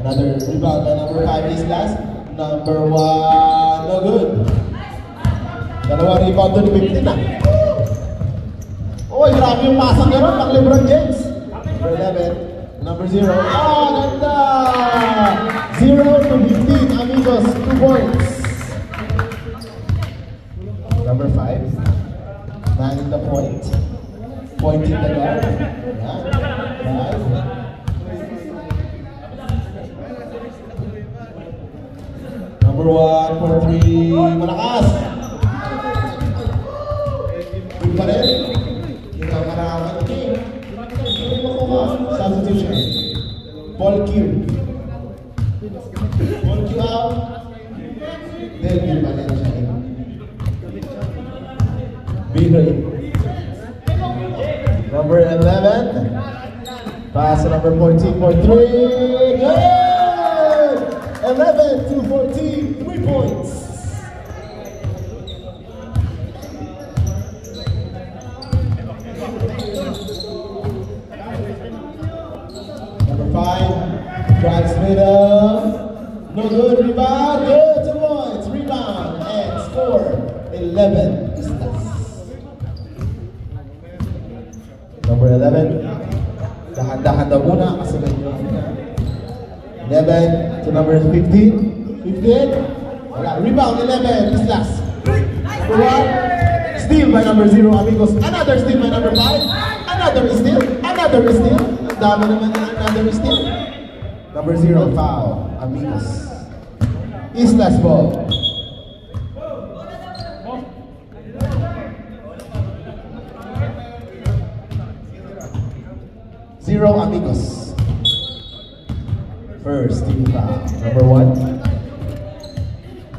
Another rebound by number 5 is last. Number 1, no good. Dalawang rebound doon, 15 na. Uy, grabe yung pasang gano'n, pang LeBron James. Number 11, number 0. Ah, ganda! 0 to 15, amigos, 2 points. Number 5, manning the point. Pointing the guard. Yeah, 5. Number 1 for 3, malakas. Good pa rin. Hindi ka maraman. Substitution. Paul Q. Paul Q out. Delvin Valencia. Bigger. Number 11. Pass to number 14 for 3. Good! 11 to 14, 3 points. Number 5, drives middle. No good, rebound, good, 2 points, rebound, and score 11 is less. Number 11, dahan-dahan daw muna kasi medyo 11 to number 15. 15. Wala. Rebound 11 is last. Number 1. Steal by number 0, amigos. Another steal by number 5. Another steal. Another steal. Ang dami naman na another steal. Number 0, foul, amigos. Is last ball. Zero, amigos. First team foul. Number 1.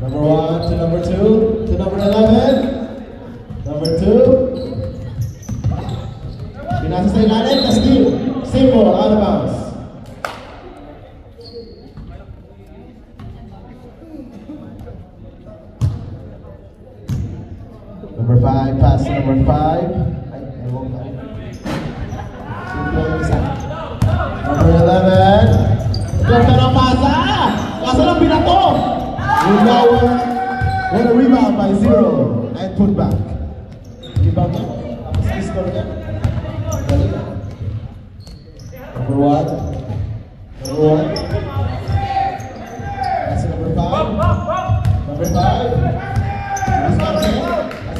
Number 1 to number 2 to number 11. Number 2. Pinasa sa ilalim na steal. Simple, out of bounds. Number 5, pass to number 5. Number 11. Ganda ng pasa! Pasa ng binato! Now, what a rebound by 0 and put back. Rebound niya. Tapos i-score niya. Number 1. Number 1. That's number 5. Number 5. That's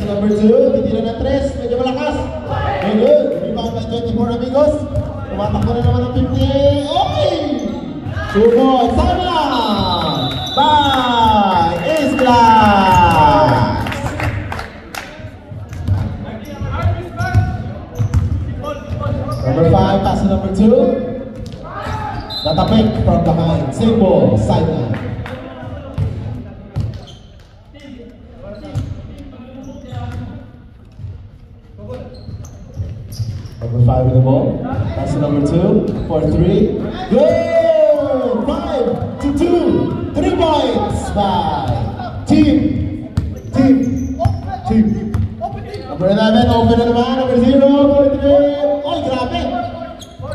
number 2. Titira na 3. Medyo malakas. Very good. Rebound by 24, amigos. Tumatakbo na naman ng 50. Okay! Sumot sana by Islas. Number 5, pass to number 2. Natapik from behind. Simple, sideline. Number 5 with the ball. Pass to number 2 for 3. Good! 5 to 2, 3 points by team. Number 11, open na naman. Number 0, for 3. Oy, grabe!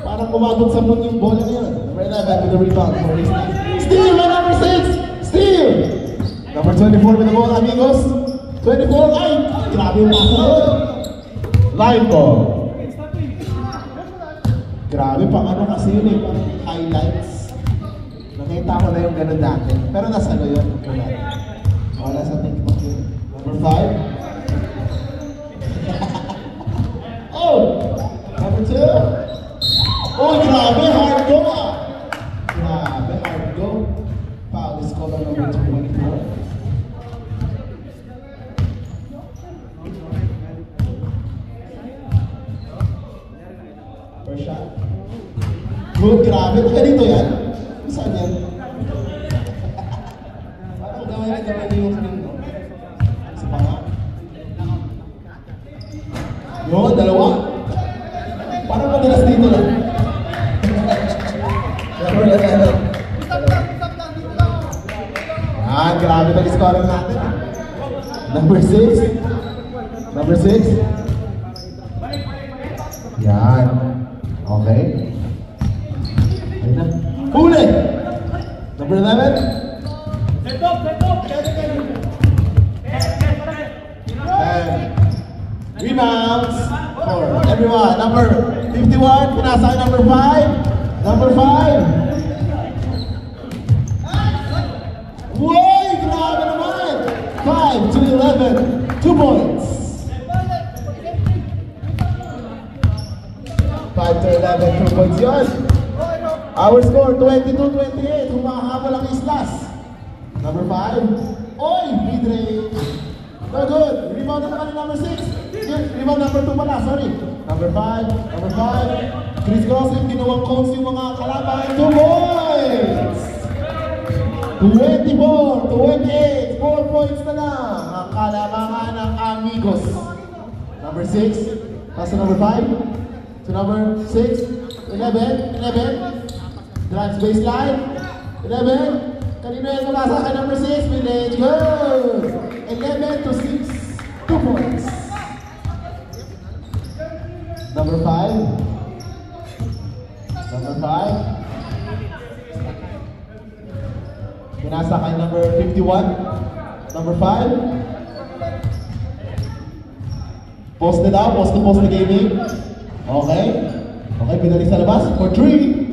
Parang umabot sa moon yung bola niya. Number 11 with the rebound for Islas. Steal by number 6! Steal! Number 24 with the ball, amigos. 24, ay! Grabe yung pasa doon. Line ball. Grabe, pang ano kasi yun eh, pang highlights. Nakita ko na yung gano'n dati. Pero nasa ano yun? Wala sa TikTok yun. Number 5. Oh! Number 2. Oh, grabe! Hard go ah! Grabe, hard go. Foul is called on number 24. First shot. Good, grabe. Ganito yan. Saan yan? Parang gawin yung screen ko. Isa pa nga. Yun, dalawa. Parang madalas dito lang. Ah, grabe nag-score natin. Number 6. Number 6. Yan. Okay. Ayun na. Huli! Number 11. And rebounds for everyone. Number 51, pinasa kay number 5. Number 5. Woy! Grabe naman! 5 to 11. 2 points. 5 to 11, 2 points yun. Our score, 22-28. Humahabol ang Islas. Number 5. Oy! Mid-range. No good. Rebound na naman yung number 6. Rebound number 2 pala, sorry. Number 5. Number 5. Chris Crossley, ginawang cones yung mga kalaban. 2 points. 24-28. 4 points na lang. Ang kalabangan ng Amigos. Number 6. Pass to number 5. To number 6. 11. Drives baseline. 11. Kanino yung kumasa kay number 6. Village. Good. 11 to 6. 2 points. Number 5. Number 5. Pinasa kay number 51. Number 5. Post na daw. Post to post na gaming. Okay. Okay, pinalik sa labas. For 3.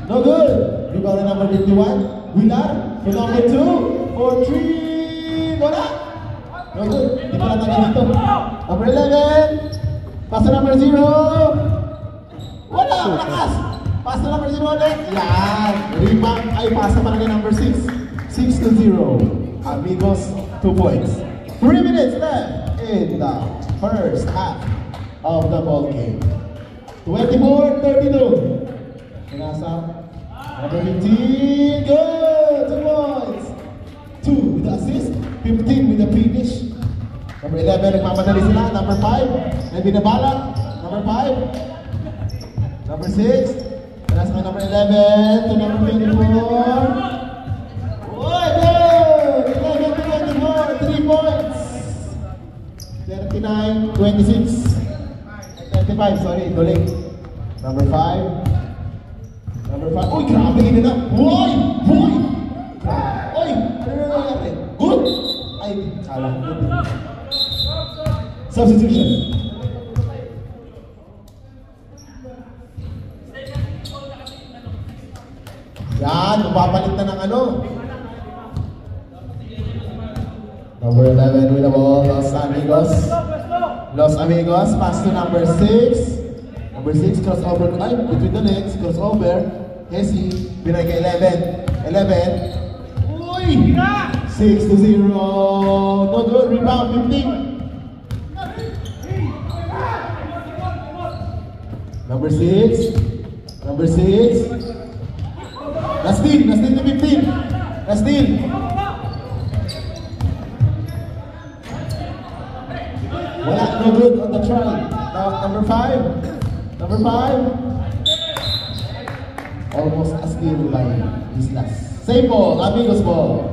No good. Rebound na number 51. Wilar. For number 2. For 3. Wala. No good. Di pa lang tayo dito. Number 11. Pass to number 0. Wala. Malakas. Pass to number 0 ulit. Yan. Rebound. Ay, pasa pa rin number 6. 6 to 0. Amigos, 2 points. 3 minutes left in the first half of the ball game. 24-32. Pinasa. Number 15. Good. 2 points. 2 with the assist. 15 with the finish. Number 11, nagmamadali sila. Number 5, may binabalak. Number 5. Number 6. Pinasa ka number 11 to number 24. Oh, good! 11 to 24, 3 points. 39, 26. 35, sorry, tuling. Number 5. Number 5. Uy, grabe yun na. Uy! Uy! Uy! Ano na nangyari? Good! Ay, salah. Good. Substitution. Yan, mapapalit na ng ano. Number 11 with the ball, Los Amigos. Los Amigos, pass to number 6. Number 6, crossover, ay, between the legs, crossover. Hesi, binay kay 11. 11. Uy! 6 to 0. No good, rebound, 15. Number 6. Number 6. Nastin to 15. Nastin. Wala, no good on the try. Now, number 5. Number 5. Almost a steal by Islas. Same ball, Amigos ball.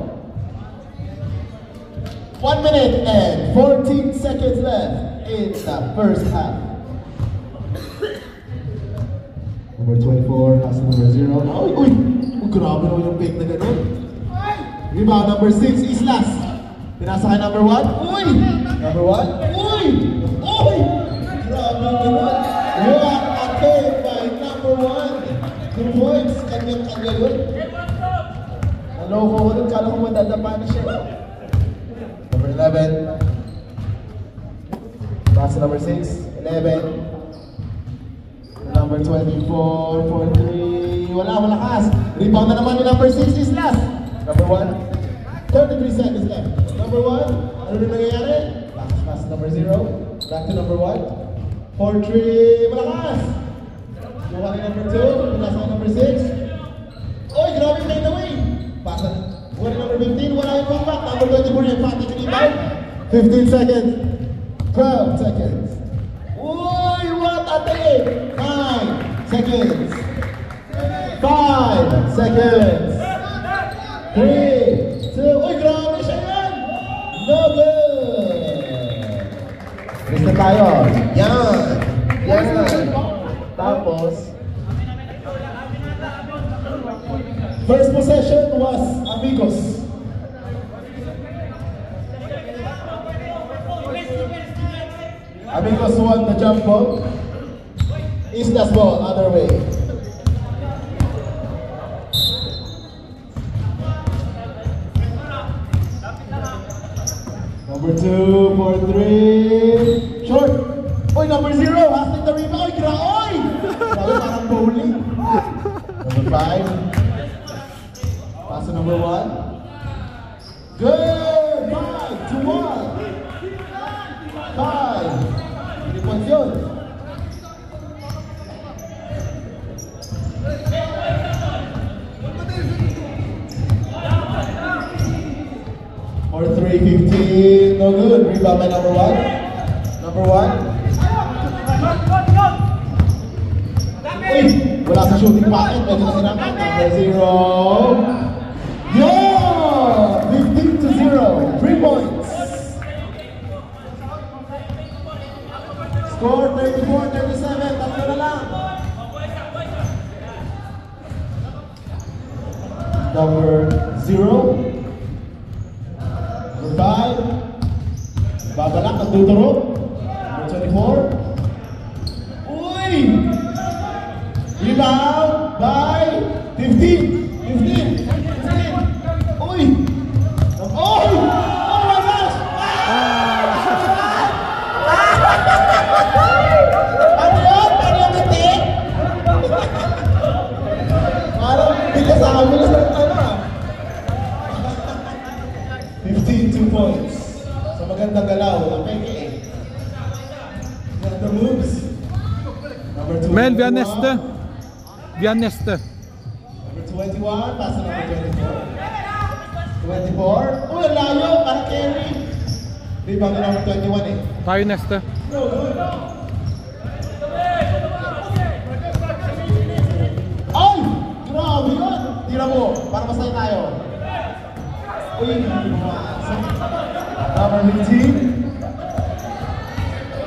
1 minute and 14 seconds left in the first half. Number 24, pass number 0. Uy, uy! Grabe naman yung fake na gano'n. Rebound, number 6, Islas. Pinasa kay number 1. Uy! Number 1. Uy! Uy! Grabe naman. What a take by number 1. 2 points. Kanya-kanya yun. Naloko ko nun. Kala ko madadapa na siya. Number 11. Pass to number 6. 11. Number 24, 43. Wala, malakas. Rebound na naman yung number 6 is last. Number 1. 33 seconds left. Number 1. Ano rin nangyayari? Pass number 0. Back to number 1. 4-3. Malakas. Gawa ni number 2. Pinasa ng number 6. Oy, grabe take away. Pasa. Gawa ni number 15. Wala yung comeback. Number 24 yung Fatih rebound. 15 seconds. 12 seconds. Uy, what a take! 9 seconds. 5 seconds. 3, 2, uy, grabe siya yan! No good! Lista tayo. Yan! Yan! Tapos, First possession was Amigos. Amigos won the jump ball. Islas ball, other way. Number 2 for 3. Short. Oy, number 0. Hashtag the rebound. Oy, graoy! Grabe, parang bowling. Number 5. Pass to number 1. Good! 5 to 1. 5. 3 points yun. For 3-15, no good. Rebound by number 1. Number 1. Uy, wala sa shooting packet. Medyo na sinapat. Number 0. Yeah! 15 to 0. 3 points. Score 34-37. Tatlo na lang. Number 0. 5. Babalak ang tuturo. Number 24. Uy! Rebound by 15. 15. Uy! Oh! Oh my gosh! Ano yun? Ano yung bitik? Parang bilis sa amin sa ano. 2 points. So magandang galaw. Ang peke eh. Ganda moves. Number 2. Mel, vi har neste. Number 21. Pass to number 24. 24. Uy, ang layo. Parang carry. Rebound na number 21 eh. Tayo neste. No, good. Ay! Grabe yun. Tira mo. Para masaya tayo. Uy, number 15.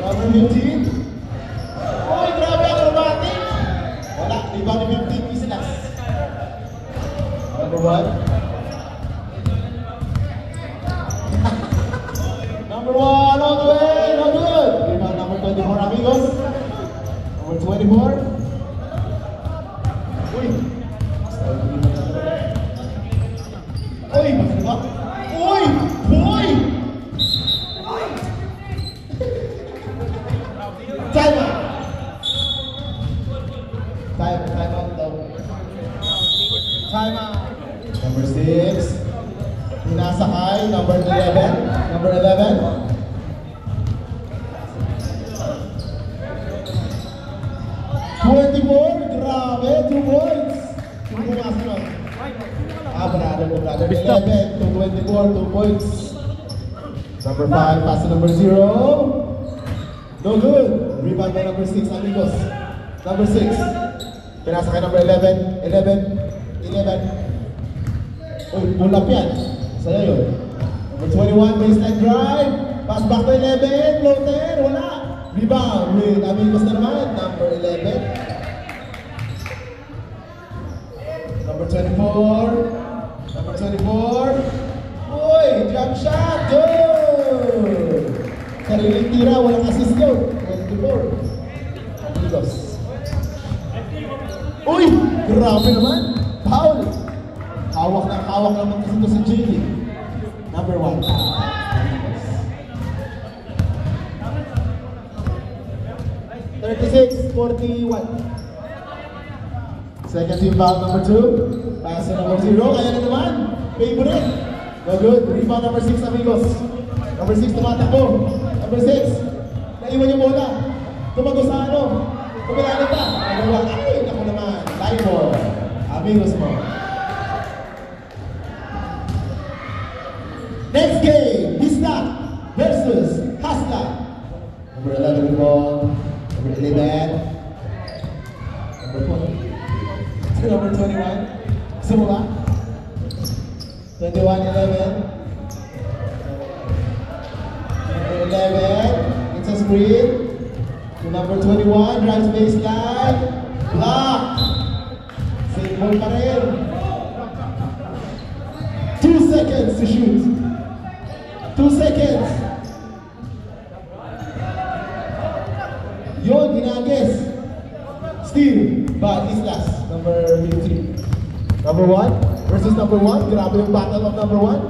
Number 15. Uy, grabe acrobatic. Wala, rebound ni 15 Islas. Number 1. Number 1 all the way, no good. Rebound number 24, Amigos. Number 24. Uy. Uy, ba? Uy! Uy! Time out! Time out daw. Time out! Number 6. Pinasakay. Number 11. Number 11. Grabe, 2 points. Sino pumasok nun? Brother. 11 to 24, 2 points. Number 5, pass to number 0. No good. Rebound by number 6, Amigos. Number 6. Pinasa kay number 11. 11. Uy, pull up yan. Sa'yo yun. Number 21, baseline drive. Pass back to 11. Floater, wala. Rebound with Amigos na naman. Number 11. Number 24. Number 24. Uy, jump shot. Good. Sariling tira, walang assist yun. 24. Amigos. Uy, grabe naman. Foul. Hawak naman kasi ito si JD. Number 1. 36-41. Second team foul number 2. Pass to number 0. Kaya na naman. Favorite. No good. Rebound number 6, Amigos. Number 6 tumatakbo. Number 6. Naiwan yung bola. Tumago sa ano. Kumilala pa. Nagawa. Ay, naku naman. Time ball. Amigos mo. Next game. Hista versus Hasla. Number 11 ball. Number 11. Number 4. Number 21. Simula. 21-11. Number 11. It's a screen. To number 21. Drives baseline. Block. Same ball pa rin. seconds to shoot. 2 seconds. Yon, ginagis. Steal by Islas, number 15. Number 1 versus number 1. Grabe yung battle of number 1.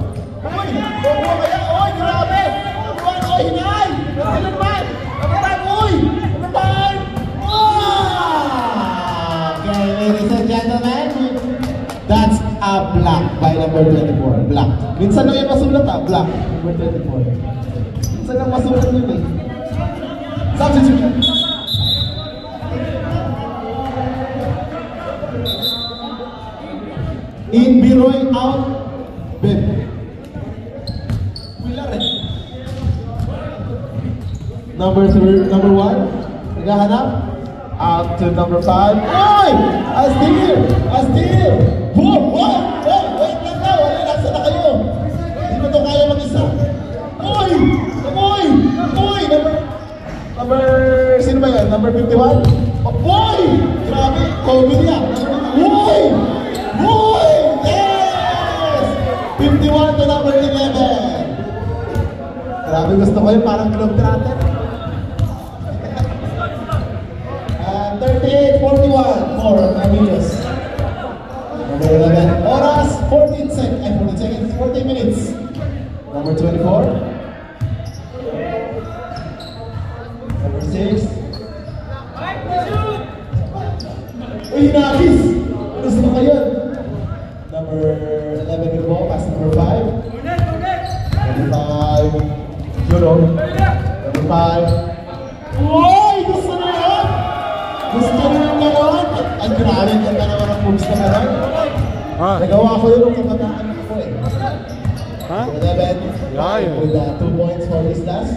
Uy! Bukuha kaya! Uy! Grabe! Number 1! Uy! Hinay! Number 5! Number 5! Uy! Number 5! Wow! Okay, ladies and gentlemen, that's a black by number 24. Black. Minsan lang yung masulat black. Number 24. Minsan lang masulat yun eh. Substitution. In Biroy out, Ben. Wala rin. Number 1, naghahanap. Out to number 5. Oy! A steal! Boom! Wait lang na! Wala, nasa na kayo! Hindi mo ito kaya mag-isa. Oy! Sino ba yan? Number 51? Oh, boy! Grabe! Kobe niya! Boy! Yes! 51 to number 11. Grabe, gusto ko yun, parang globetrotter. 38-41 for Amigos. Number 11. Oras, 14 seconds, 14 minutes. Number 24. Number 6. Uy, hinagis! Gusto ko yun. Number 11 will go, pass number 5. Number 5. Yun. Number 5. Uy! Gusto na yun! Gusto na yung gano'n? Ang grabe, ang ganda naman ang moves na gano'n. Nagawa ko yun nung kabataan ko eh. 11. With 2 points for this last.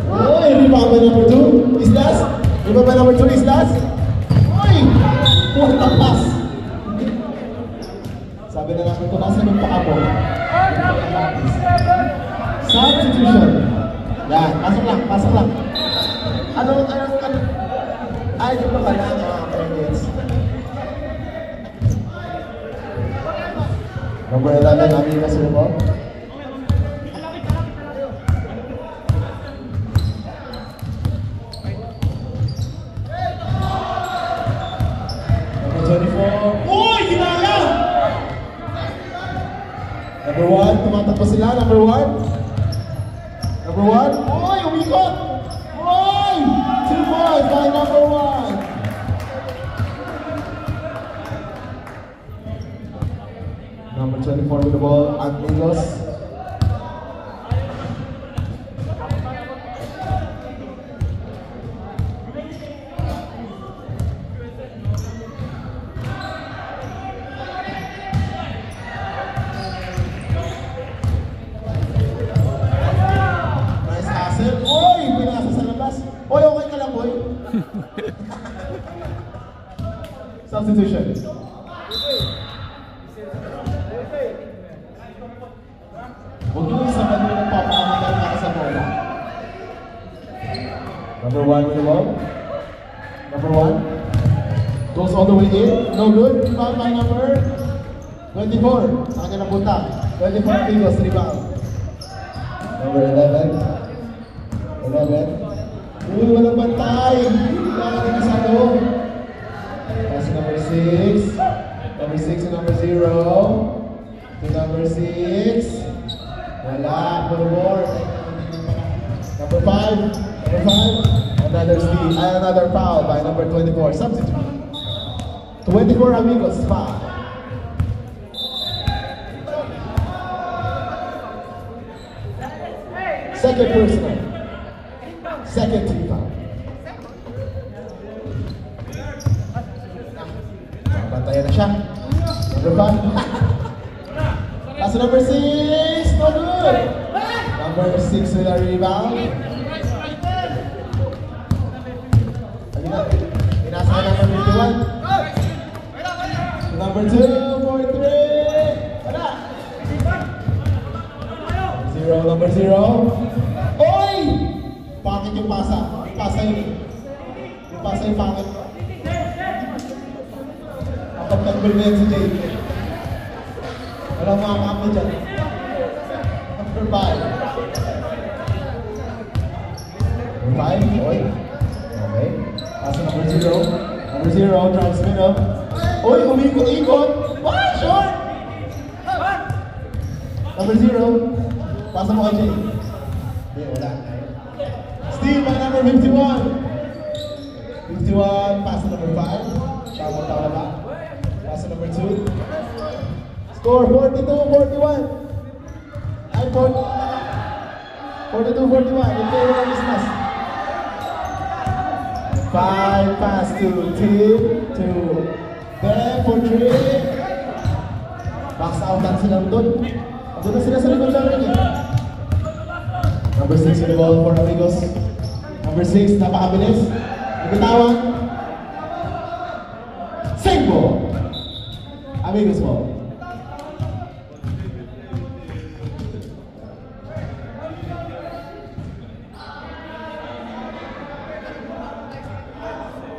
Uy! Rebound by number 2. Islas? Rebound by number 2, Islas? Uy! Punta pass. Sabi na namin ito, nasa nung paa mo. Substitution. Yan, pasok lang. Ano? Ay, ito pa pala mga friends. Number 11, namin na sila mo. Number 24. Uy! Ginaya! Number 1, tumatakbo sila. Number 1. Number 1. Uy! Umikot! Uy! 2 points by number 1. Number 24 with the ball, Amigos. Nice hustle. Oy! Pinasa sa labas. Oy, okay ka lang, boy. Substitution. Huwag nyo isa ba nyo nagpapakamagal para sa bola? Number 1 with the ball. Number 1. Goes all the way in. No good. Rebound by number 24. Sa kanya na punta. 24 Amigos, rebound. Number 11. Uy, walang bantay. Kailangan din sa loob. Pass number 6. Number 6 to number 0. To number 6. Wala, no more. Number 5. Another steal. Another foul by number 24. Substitute. 24 Amigos, foul. Second personal. Second team foul. Bantayan na siya. Number 5. Pass to number 6. No good. Number 6 with a rebound. Pinasa ka number 51. Number 2 for 3. Wala. Number 0. Oy! Pakit yung pasa. Pasa yun. Yung pasa yung pakit. Kapag nag-bullet si Jay. Walang mga kamo dyan. Number 5. Number 5, oy. Okay. Pass to number 0. Number 0, transmit up. Oy, umikot-ikot. What? Short! Number 0. Pasa mo kay Jay. Hindi, wala. Steve, by number 51. 51, pass to number 5. Tama ba? Pass to number 2. Score 42-41. Ay, 42-41. In favor of his last. 5 pass to Tim. To Ben for 3. Box out lang silang doon. Doon na sila sa likod sa ring. Number 6 with the ball for Amigos. Number 6, napakabilis. Nabitawan. Same ball. Amigos ball.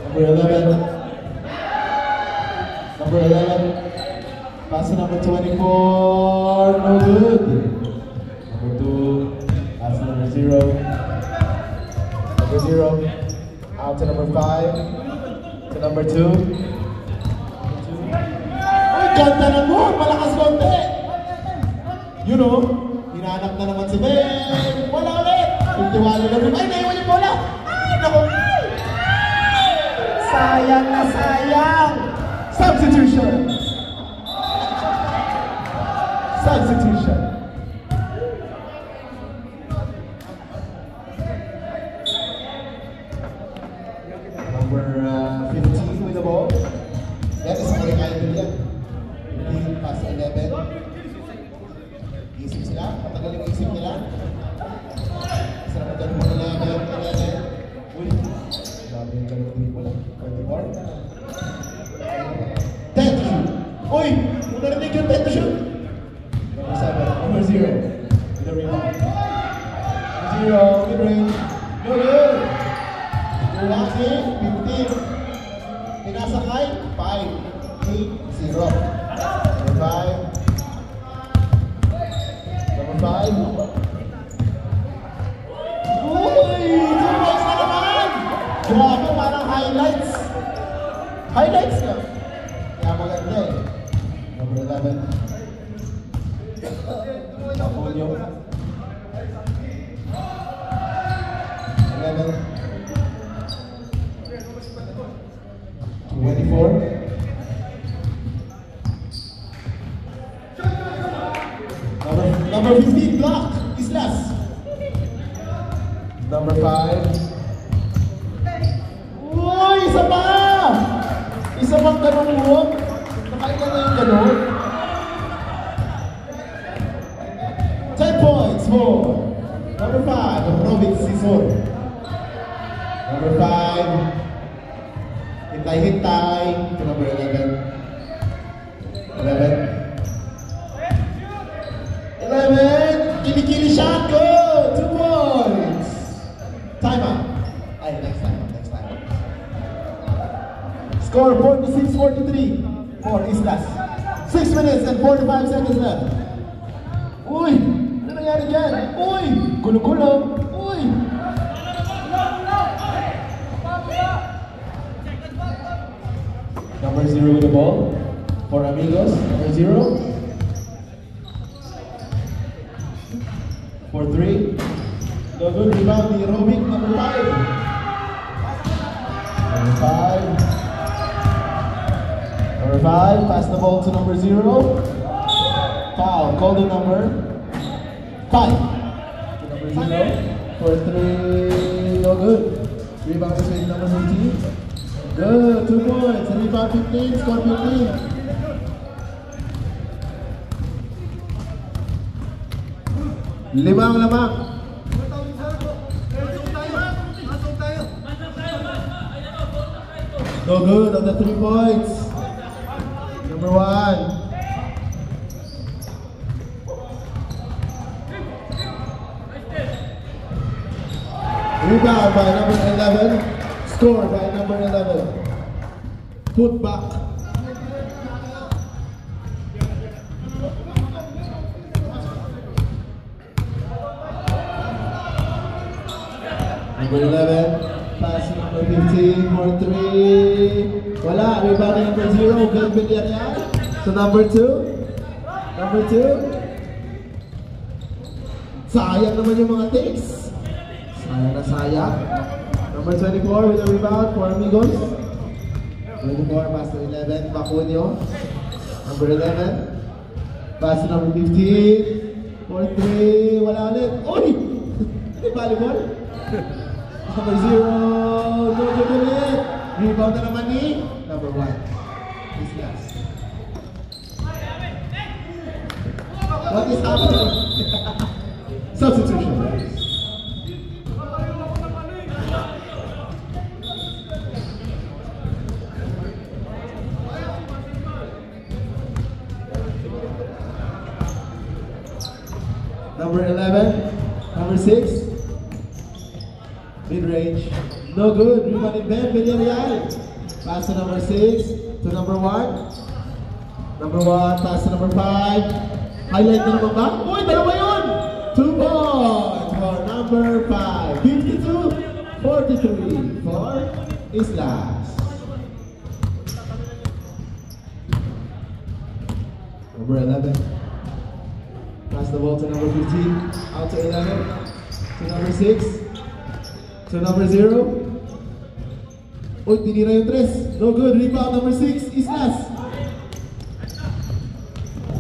Number 11. Number 11. Pass to number 24. No good. Number 2. Pass to number 0. Number 0. Out to number 5. To number 2. Ay, ganda na mo! Malakas konti! You know, hinahanap na naman si Ben. Wala ulit! Pintiwala na rin. Ay, naiwan yung bola! Ay, naku! Sayang na sayang! Substitution! Substitution! Number 15 with the ball. That is very kind of them. 15 past 11. Isip sila. Matagal yung isip nila. Isa naman dyan mo 11. Uy. Grabe yung ganun din mo lang. 24. 10 to shoot. Uy! Muna rin yung 10 to shoot. Number 7. Number 0. With the rebound. Number 0. Mid-range. No good. Lagi, 15. Pinasakay, 5, 8, 0. Number 5. Number 5. Uy! 2 points na naman! Grabe, parang highlights. Highlights ka. Kaya maganda eh. Number 11. Napunyo. 11. 24. Number 15 block is last. Number 5. Uy, isa pa! Isa pang ganun mo. Nakain na yung ganun. 10 points for number 5, Robin Sisor. Number 5. Hintay-hintay to number 11. 11. 11! Kili-kili shot! Go! 2 points! Time out. Ay, next time. Score 46-43 for Islas. 6 minutes and 45 seconds left. Uy! Ano nangyari dyan? Uy! Gulo-gulo! Uy! Number 0 with the ball for Amigos. Number 0. For 3. The good rebound ni Robic. Number 5. Number 5. Number 5. Pass the ball to number 0. Foul. Call the number 5. To number 0. For 3. No good. Rebound is with number 15. Good, 2 points. Rebound 15, score 15. Limang. No good on the 3 points. Number 1. Rebound by number 11. Score by number 11. Put back. Number 11. Pass to number 15 for 3. Wala. Rebound to number 0. Good Villarreal. So number 2. Number 2. Sayang naman yung mga takes. Sayang na sayang. Number 24 with a rebound for Amigos. 24 pass to 11. Bacunio. Number 11. Pass to number 15. For 3. Wala ulit. Uy! Hindi volleyball. Number 0. No good ulit. Rebound na naman ni number 1. His last. What is happening? Substitution. Number 11, number 6, mid-range, no good. Rebound in Ben Villarreal. Pass to number 6, to number 1. Number 1, pass to number 5. Highlight na naman ba? Uy, dalawa yun! 2 points for number 5. 52-43 for Islas. Number 11. Pass the ball to number 15. Out to 11. To number 6. To number 0. Uy, tinira yung 3. No good. Rebound number 6. Islas.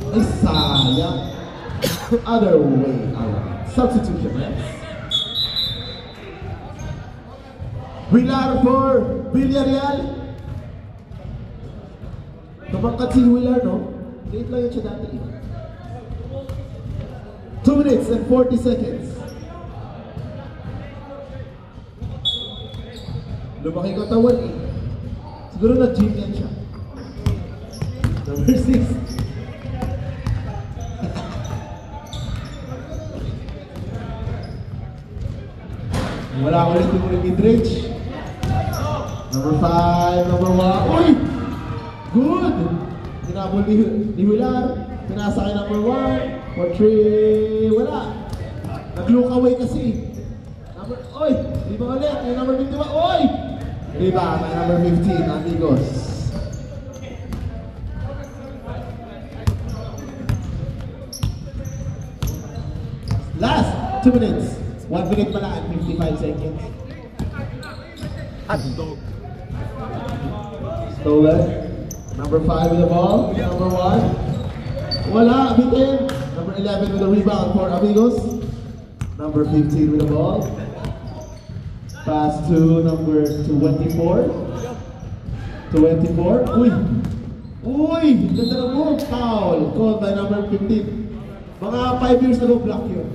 Ay, sayang. Other way around. Substitution, yes. Villar for Villarreal. Tumangkat si Villar, no? Late lang yun siya dati. 2 minutes and 40 seconds. Lumaki ko tawan eh. Siguro na-gym yan siya. Number 6. Wala ulit yung mid-range. Number 5, number 1. Uy! Good! Tinabol ni Villar. Pinasa kay number 1. For 3. Wala. Nag-look away kasi. Oy! Riba ulit. Yung number 51. Oy! Riba. May number 15. Amigos. Last 2 minutes. 1 minute pala at 55 seconds. Stolen. Number 5 with the ball. Number 1. Wala. Bitin. Number 11 with the rebound for Amigos. Number 15 with the ball. Pass to number 24. 24. Uy! Uy! Ganda na mo. Foul. Called by number 15. Mga 5 years ago, block yun.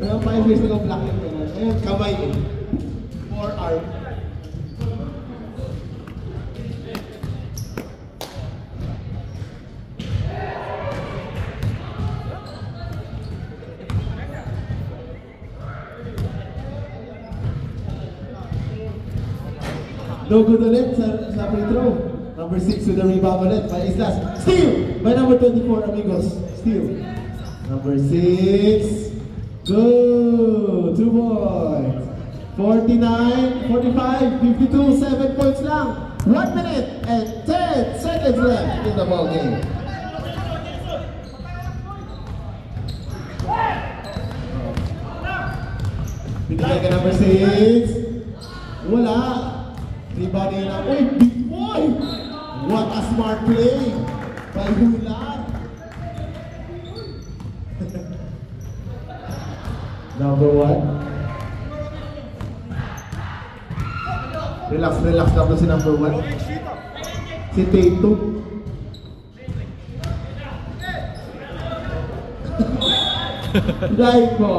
Mga 5 years ago, block yun. Ngayon, kamay eh. Forearm. No good ulit sa free throw. Number 6 with the rebound ulit by Islas. Steal by number 24, Amigos. Steal. Number 6. Good. 2 points. 49, 45, 52, 7 points lang. 1 minute and 10 seconds left in the ball game. Bigay ka number 6. Wala. Rebound na. Uy, big boy! What a smart play by Villar. Number 1. Relax, relax lang si number 1. Si Tatum. Dahil po.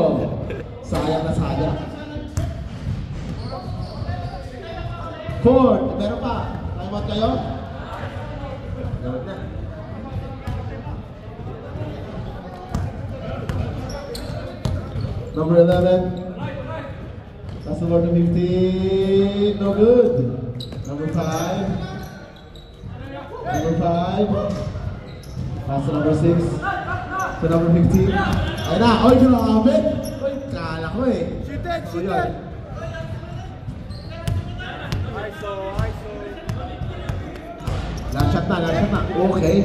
Sayang na sayang. 4. Meron pa. Time-out kayo? Meron na. Number 11. Pass the ball to 15. No good. Number 5. Number 5. Pass to number 6. To number 15. Ay na, oy, grabe. Oy, kala ko eh. Shooted, So, shooted. yun. ISO. Last shot na. Okay.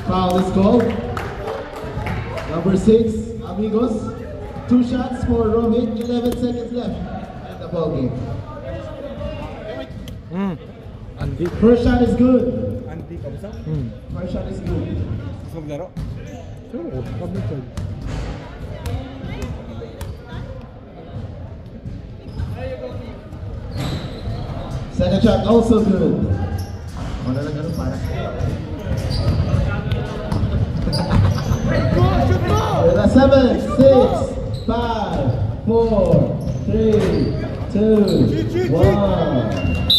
Foul is called. Number 6, amigos. 2 shots for Rohit, 11 seconds left in the ball game. Andy. First shot is good. Andy, kamusta? First shot is good. Gusto maglaro? Oo, kami siya. Second shot also good. Wala lang ganun para. Shoot mo! 7, 6, 5, 4, 3, 2, 1.